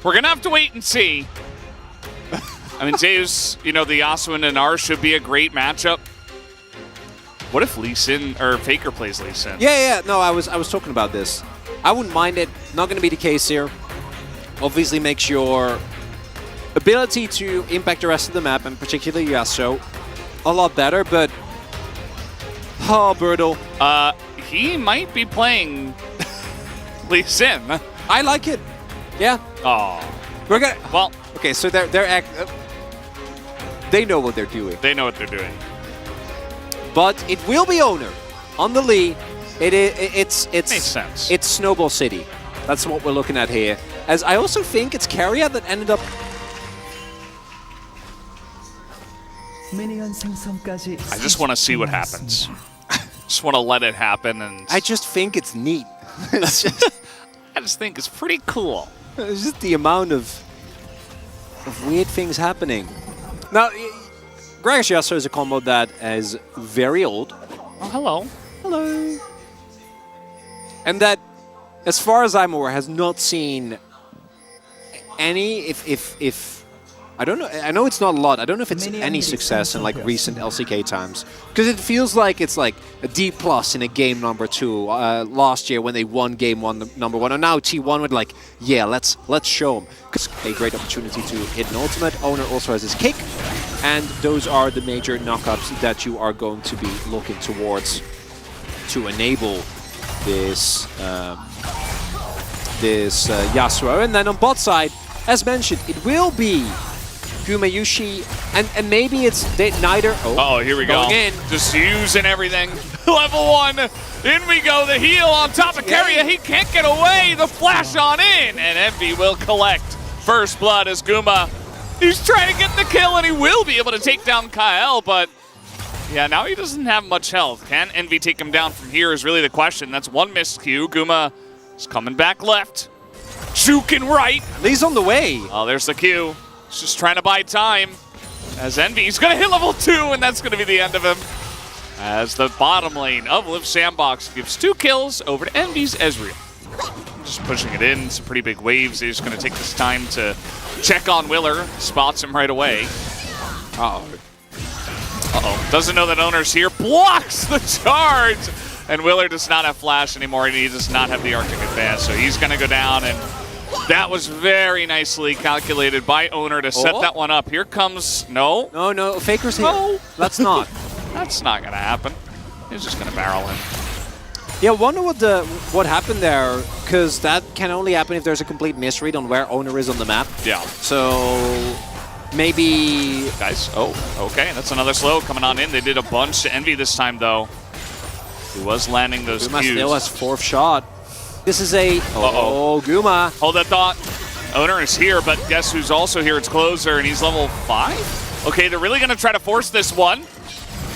We're gonna have to wait and see. I mean, Zeus, you know, the Yasuo and Anar should be a great matchup. What if Lee Sin or Faker plays Lee Sin? Yeah. No, I was talking about this. I wouldn't mind it. Not going to be the case here. Obviously, makes your ability to impact the rest of the map, and particularly Yasuo, a lot better. But oh, Birdle. He might be playing Lee Sin. I like it. Yeah. Oh. We're gonna. Well. Okay, so they know what they're doing. They know what they're doing. But it will be owner on the Lee. It's Makes sense. It's Snowball City. That's what we're looking at here. As I also think it's Carrier that ended up. I just want to see what happens. Just want to let it happen, and I just think it's neat. I just think it's pretty cool. It's just the amount of weird things happening. Now, Gracias is a combo that is very old. Oh, hello. Hello. And that, as far as I'm aware, has not seen any, if I don't know, I know it's not a lot, I don't know if it's any success in like recent LCK times. Because it feels like it's like a D+ in a game number 2 last year when they won game 1, number 1. And now T1 would like, yeah, let's show them. It's a great opportunity to hit an ultimate. Owner also has his kick. And those are the major knockups that you are going to be looking towards to enable this Yasuo. And then on bot side, as mentioned, it will be Gumayushi, and maybe it's neither. Oh, here we go. In. Just using everything. Level 1. In we go. The heal on top of Carrier. He can't get away. The flash on in. And Envy will collect first blood as Guma. He's trying to get the kill, and he will be able to take down Kyle, but yeah, now he doesn't have much health. Can Envy take him down from here is really the question. That's one missed Q. Guma is coming back left. Juking right. Lee's on the way. Oh, there's the Q. He's just trying to buy time. As Envy, he's going to hit level 2, and that's going to be the end of him. As the bottom lane of Liiv SANDBOX gives 2 kills over to Envy's Ezreal. Just pushing it in, some pretty big waves. He's going to take this time to check on Willer. Spots him right away. Uh-oh. Doesn't know that owner's here. Blocks the charge! And Willer does not have flash anymore, and he does not have the Arctic advance. So he's going to go down, and that was very nicely calculated by owner to set that one up. Here comes... No. No. Faker's here. No. That's not. That's not going to happen. He's just going to barrel him. Yeah, I wonder what happened there, because that can only happen if there's a complete misread on where owner is on the map. Yeah. So maybe... Guys, okay, that's another slow coming on in. They did a bunch to Envy this time, though. He was landing those Guma Qs. still has 4th shot. This is a... Guma. Hold that thought. Owner is here, but guess who's also here? It's Closer, and he's level 5? Okay, they're really going to try to force this one.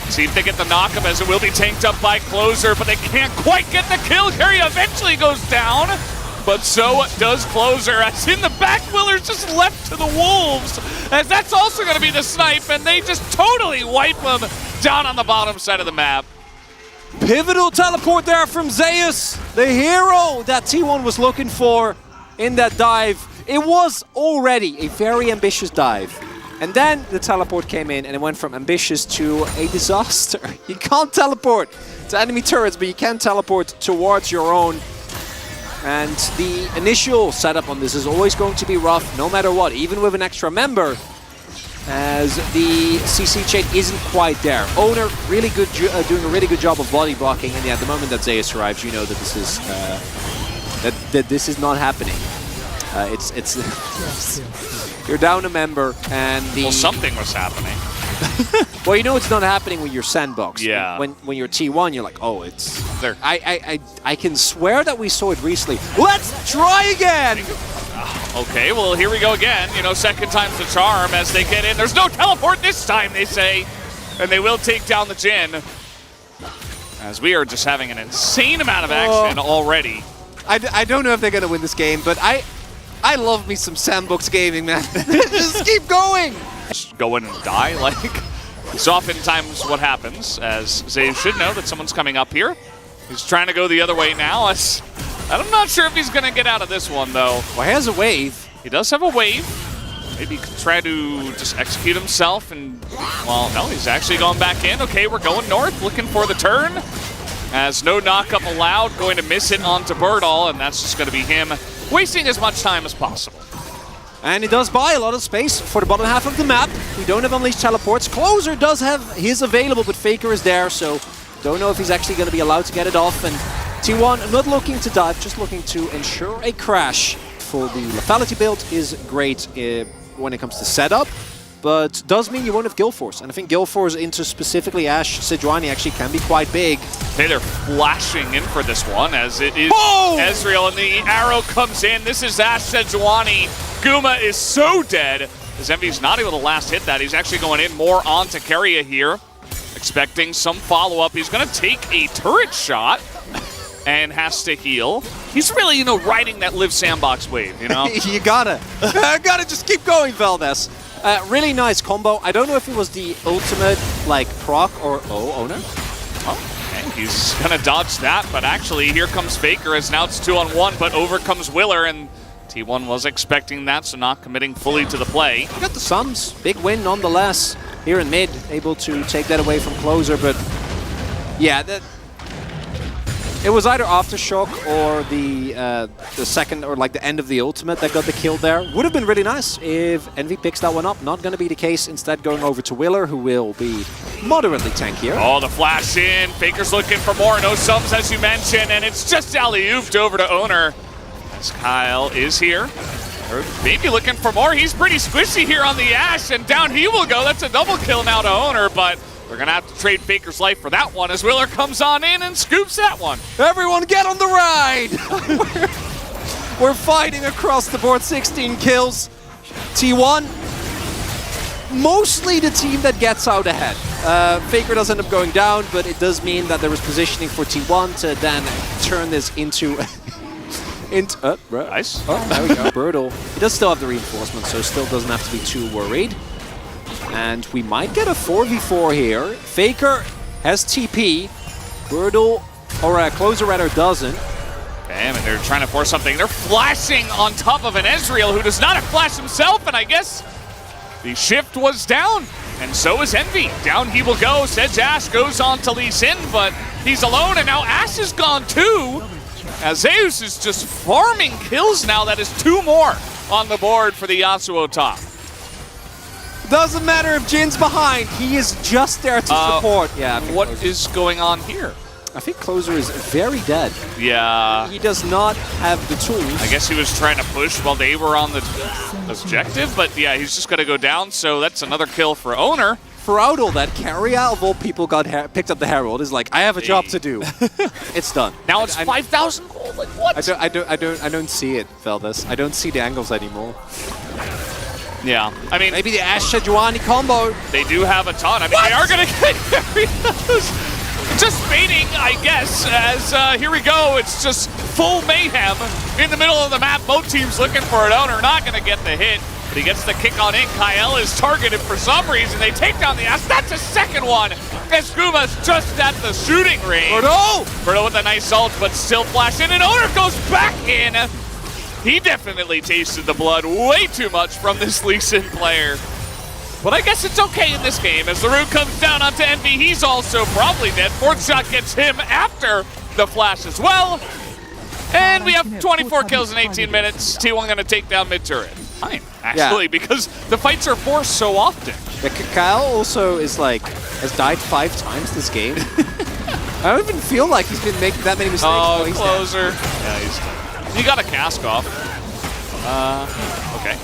See if they get the knockup, as it will be tanked up by Closer, but they can't quite get the kill. Carry eventually goes down, but so does Closer. As in the back, Willer's just left to the Wolves, as that's also going to be the snipe, and they just totally wipe him down on the bottom side of the map. Pivotal teleport there from Zeus, the hero that T1 was looking for in that dive. It was already a very ambitious dive. And then the teleport came in, and it went from ambitious to a disaster. You can't teleport to enemy turrets, but you can teleport towards your own. And the initial setup on this is always going to be rough, no matter what, even with an extra member, as the CC chain isn't quite there. Owner really good, doing a really good job of body blocking, and at the moment that Zeus arrives, you know that this is that this is not happening. You're down a member, and the... Well, something was happening. Well, you know it's not happening when you're SANDBOX. Yeah. When you're T1, you're like, oh, it's... There. I can swear that we saw it recently. Let's try again! Okay, well, here we go again. You know, second time's the charm as they get in. There's no teleport this time, they say. And they will take down the Jhin. As we are just having an insane amount of action already. I don't know if they're going to win this game, but I love me some SANDBOX gaming, man. Just keep going! Just go in and die, like... It's oftentimes what happens, as Zeus should know that someone's coming up here. He's trying to go the other way now. I'm not sure if he's going to get out of this one, though. Well, here's a wave. He does have a wave. Maybe he could try to just execute himself and, well, no, he's actually going back in. Okay, we're going north, looking for the turn. As no knockup allowed, going to miss it onto Birdall, and that's just going to be him wasting as much time as possible. And it does buy a lot of space for the bottom half of the map. We don't have Unleashed teleports. Closer does have his available, but Faker is there, so don't know if he's actually going to be allowed to get it off. And T1 not looking to dive, just looking to ensure a crash. For the lethality build is great when it comes to setup, but does mean you won't have Guild Force. And I think Guild Force into specifically Ashe Sejuani actually can be quite big. Okay, they're flashing in for this one as it is Ezreal, and the arrow comes in. This is Ashe Sejuani. Guma is so dead as Envy's not able to last hit that. He's actually going in more onto Keria here, expecting some follow-up. He's going to take a turret shot and has to heal. He's really, riding that Liiv Sandbox wave, You gotta just keep going, Valdez. Really nice combo. I don't know if it was the ultimate, proc or owner. Oh, okay. He's gonna dodge that, but actually here comes Faker as now it's 2-on-1, but over comes Willer, and T1 was expecting that, so not committing fully to the play. Got the sums. Big win nonetheless. Here in mid, able to take that away from Closer, but yeah, it was either Aftershock or the second, or the end of the ultimate that got the kill there. Would have been really nice if Envy picks that one up. Not going to be the case. Instead going over to Willer, who will be moderately tankier. Oh, the flash in. Faker's looking for more. No sums, as you mentioned, and it's just alley-ooped over to Owner. As Kyle is here. Or maybe looking for more. He's pretty squishy here on the Ashe, and down he will go. That's a double kill now to Owner, but we're going to have to trade Faker's life for that one as Willer comes on in and scoops that one. Everyone get on the ride! We're fighting across the board, 16 kills. T1, mostly the team that gets out ahead. Faker does end up going down, but it does mean that there was positioning for T1 to then turn this into... Nice. Oh, there we go. Birdall. He does still have the reinforcement, so still doesn't have to be too worried. And we might get a 4v4 here. Faker has TP. Birdall, or Closer rather, doesn't. Damn, and they're trying to force something. They're flashing on top of an Ezreal who does not have flash himself, and I guess the shift was down. And so is Envy. Down he will go. Sedge Ashe goes on to Lee Sin, but he's alone, and now Ashe is gone too. As Zeus is just farming kills now. That is 2 more on the board for the Yasuo top. Doesn't matter if Jin's behind, he is just there to support. Yeah. What is going on here? I think Closer is very dead. Yeah. He does not have the tools. I guess he was trying to push while they were on the objective, but yeah, he's just going to go down, so that's another kill for Owner. Throughout all that, Keria, of all people, picked up the Herald. Is like, I have a job to do. It's done. Now it's 5,000 gold. Like what? I don't see it, Veldis. I don't see the angles anymore. Yeah, I mean, maybe the Ashe Sejuani combo. They do have a ton. I mean, they are going to get Keria's just baiting, I guess, as here we go. It's just full mayhem in the middle of the map. Both teams looking for an Owner, not going to get the hit. But he gets the kick on in. Kyle is targeted for some reason. They take down the Ashe. That's a second one. Escuma's just at the shooting range. Birdo with a nice ult, but still flash in. And Owner goes back in. He definitely tasted the blood way too much from this Lee Sin player. But I guess it's okay in this game. As the root comes down onto Envy, he's also probably dead. 4th shot gets him after the flash as well. And we have 24 kills in 18 minutes. T1 going to take down mid turret. Fine, actually, because the fights are forced so often. Yeah, Kyle also is has died 5 times this game. I don't even feel like he's been making that many mistakes. Oh, Closer. Yeah, he's dead. He got a cask off. Okay.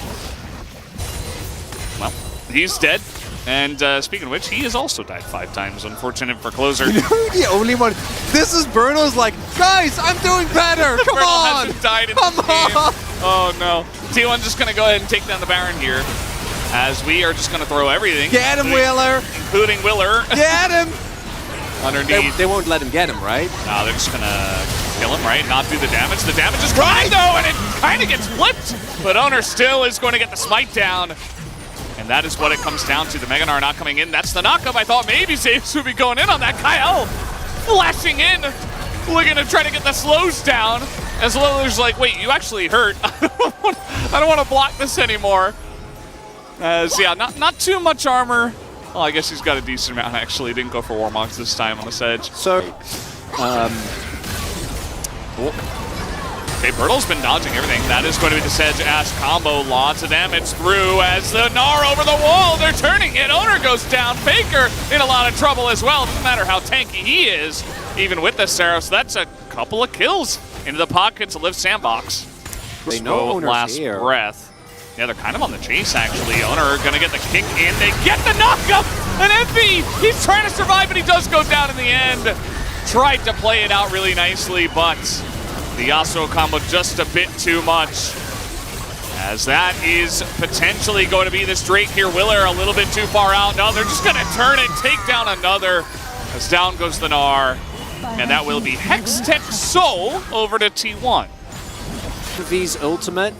Well, he's dead. And speaking of which, he has also died 5 times. Unfortunate for Closer. The only one. This is Bruno's like, guys, I'm doing better. Come on. Hasn't died in this game. Oh no. T1 just gonna go ahead and take down the Baron here, as we are just gonna throw everything. Get him, Willer. Including Willer. Get him. Underneath. They won't let him get him, right? No, they're just gonna kill him, right? Not do the damage. The damage is coming though, and it kind of gets flipped. But Owner still is going to get the smite down. And that is what it comes down to. The Mega Gnar not coming in. That's the knockup. I thought maybe Zeus would be going in on that. Kyle flashing in, looking to try to get the slows down. As Lillard's like, wait, you actually hurt. I don't want to block this anymore. As, yeah, not too much armor. Well, I guess he's got a decent amount, actually. Didn't go for Warmogs this time on the Sedge. So, okay, Bertle's been dodging everything. That is going to be the Sedge Ash combo. Lots of damage through as the Gnar over the wall. They're turning it. Owner goes down. Faker in a lot of trouble as well. Doesn't matter how tanky he is, even with the Saros. That's a couple of kills into the pockets of Liiv SANDBOX. They know Owner's last here. breath. Yeah, they're kind of on the chase, actually. Owner gonna get the kick in. They get the knockup! And Envy, he's trying to survive, but he does go down in the end. Tried to play it out really nicely, but the Yasuo combo just a bit too much. As that is potentially going to be this Drake here. Willer a little bit too far out. No, they're just gonna turn it, take down another. As down goes the Gnar. And that will be Hextech Soul over to T1. V's ultimate.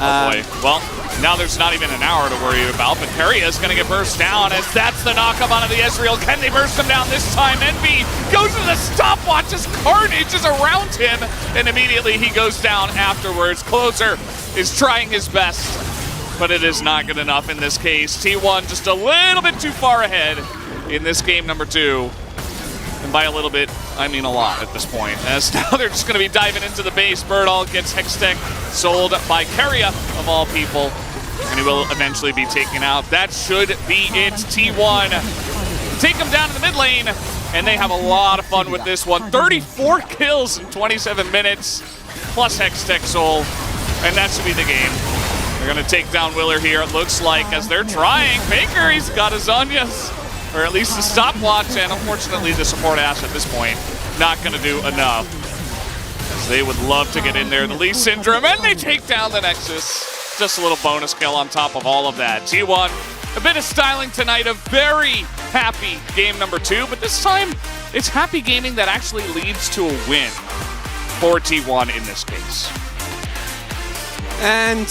Oh boy. Well, now there's not even an hour to worry about, but Keria is going to get burst down as that's the knockup onto the Ezreal. Can they burst him down this time? Envy goes to the stopwatch as Carnage is around him, and immediately he goes down afterwards. Closer is trying his best, but it is not good enough in this case. T1 just a little bit too far ahead in this game number 2. And by a little bit, I mean a lot at this point. As now they're just going to be diving into the base. Birdall gets Hextech sold by Keria, of all people. And he will eventually be taken out. That should be it. T1 take him down to the mid lane. And they have a lot of fun with this one. 34 kills in 27 minutes. Plus Hextech Soul. And that should be the game. They're going to take down Willer here, it looks like, as they're trying. Faker, he's got his Zhonya's. Or at least the stopwatch, and unfortunately the support Ash at this point not going to do enough. As they would love to get in there, the Lee Syndrome, and they take down the Nexus. Just a little bonus kill on top of all of that. T1, a bit of styling tonight, a very happy game number 2, but this time it's happy gaming that actually leads to a win for T1 in this case. And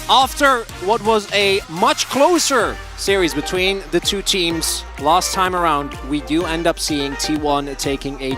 after what was a much closer series between the two teams last time around, we do end up seeing T1 taking a